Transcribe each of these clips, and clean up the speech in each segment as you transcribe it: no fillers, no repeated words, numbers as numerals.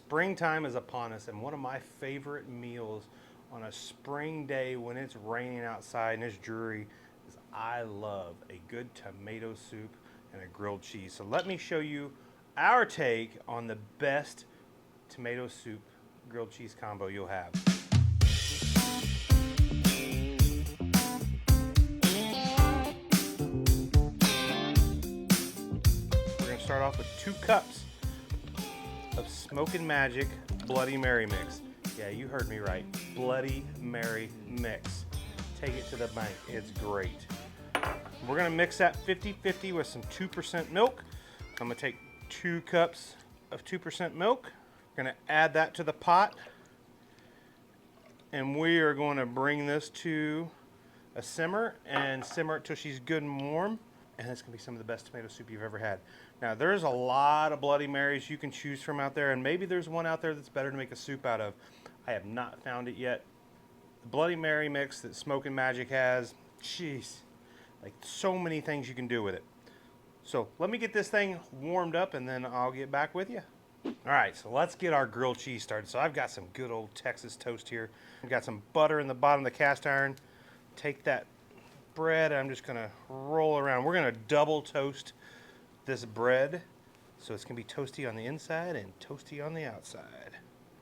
Springtime is upon us, and one of my favorite meals on a spring day when it's raining outside and it's dreary is I love a good tomato soup and a grilled cheese. So let me show you our take on the best tomato soup grilled cheese combo you'll have. We're going to start off with 2 cups of Smokin' Magic Bloody Mary mix. Yeah, you heard me right. Bloody Mary mix. Take it to the bank. It's great. We're going to mix that 50-50 with some 2% milk. I'm going to take 2 cups of 2% milk. We're going to add that to the pot. And we are going to bring this to a simmer and simmer it till she's good and warm. And it's going to be some of the best tomato soup you've ever had. Now, there's a lot of Bloody Marys you can choose from out there, and maybe there's one out there that's better to make a soup out of. I have not found it yet. The Bloody Mary mix that Smokin' Magic has, jeez, like so many things you can do with it. So let me get this thing warmed up, and then I'll get back with you. All right, so let's get our grilled cheese started. So I've got some good old Texas toast here. I've got some butter in the bottom of the cast iron. Take that bread, I'm just gonna roll around. We're gonna double toast this bread, so it's gonna be toasty on the inside and toasty on the outside.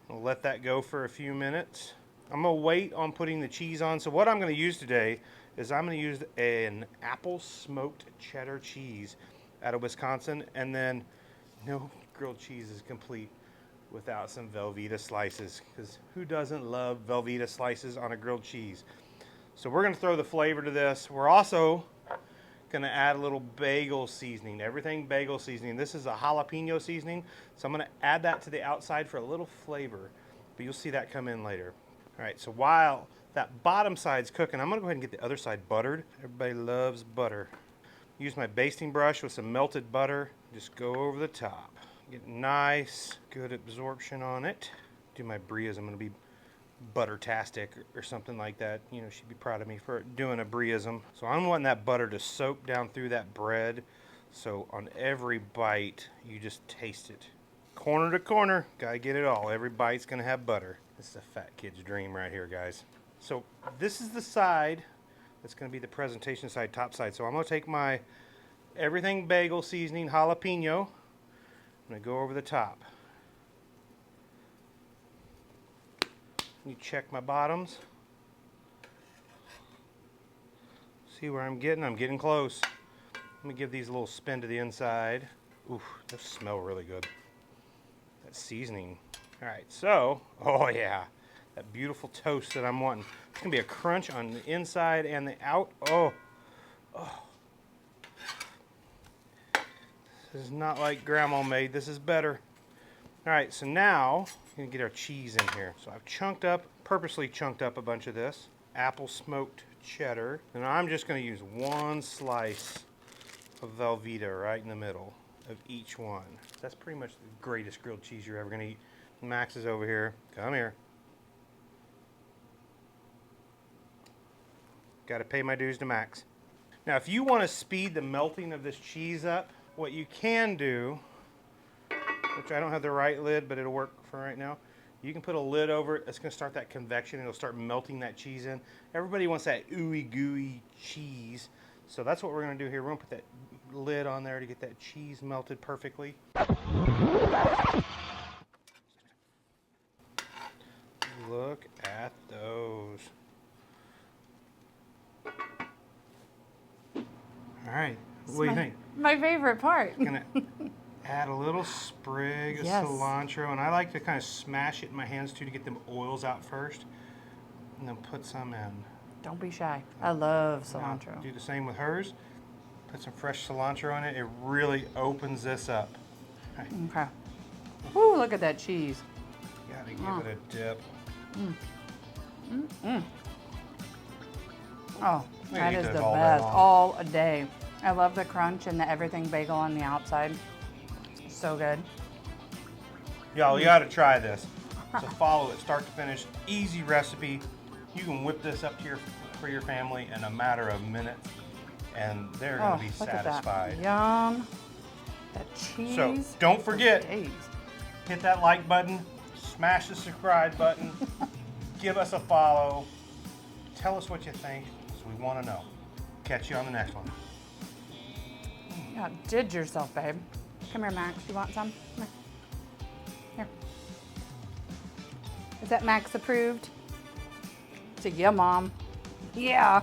We'll let that go for a few minutes. I'm gonna wait on putting the cheese on. So what I'm gonna use today is I'm gonna use an apple smoked cheddar cheese out of Wisconsin, and then no grilled cheese is complete without some Velveeta slices, because who doesn't love Velveeta slices on a grilled cheese? So we're going to throw the flavor to this. We're also going to add a little bagel seasoning, everything bagel seasoning. This is a jalapeno seasoning, so I'm going to add that to the outside for a little flavor, but you'll see that come in later. All right, so while that bottom side's cooking, I'm going to go ahead and get the other side buttered. Everybody loves butter. Use my basting brush with some melted butter. Just go over the top. Get nice, good absorption on it. Do my Bria's. I'm going to be butter-tastic or something like that. You know, she'd be proud of me for doing a Briism. So I'm wanting that butter to soak down through that bread, so on every bite you just taste it. Corner to corner, gotta get it all. Every bite's gonna have butter. This is a fat kid's dream right here, guys. So this is the side that's gonna be the presentation side, top side. So I'm gonna take my everything bagel seasoning jalapeno. I'm gonna go over the top. You check my bottoms. See where I'm getting close. Let me give these a little spin to the inside. Ooh, those smell really good. That seasoning. All right, so, oh yeah, that beautiful toast that I'm wanting. It's gonna be a crunch on the inside and the out. Oh. This is not like grandma made, this is better. All right, so now we're gonna get our cheese in here. So I've purposely chunked up a bunch of this apple smoked cheddar. And I'm just gonna use 1 slice of Velveeta right in the middle of each one. That's pretty much the greatest grilled cheese you're ever gonna eat. Max is over here, come here. Gotta pay my dues to Max. Now, if you wanna speed the melting of this cheese up, what you can do, which I don't have the right lid, but it'll work for right now. You can put a lid over it. It's going to start that convection. It'll start melting that cheese in. Everybody wants that ooey gooey cheese. So that's what we're going to do here. We're going to put that lid on there to get that cheese melted perfectly. Look at those. All right. What do you think? My favorite part. Gonna add a little sprig of cilantro, and I like to kind of smash it in my hands too to get them oils out first, and then put some in. Don't be shy. I love cilantro. Now, do the same with hers. Put some fresh cilantro on it. It really opens this up. Right. Okay. Ooh, look at that cheese. Gotta give it a dip. Oh, that is the best all day. I love the crunch and the everything bagel on the outside. So good. Y'all, you gotta try this. So follow it start to finish. Easy recipe. You can whip this up to for your family in a matter of minutes, and they're gonna be satisfied. Yum. That cheese. So don't forget, hit that like button, Smash the subscribe button. Give us a follow. Tell us what you think, because we want to know. Catch you on the next one. You outdid yourself, babe. Come here, Max. You want some? Come here. Here. Is that Max approved? To you, Mom. Yeah.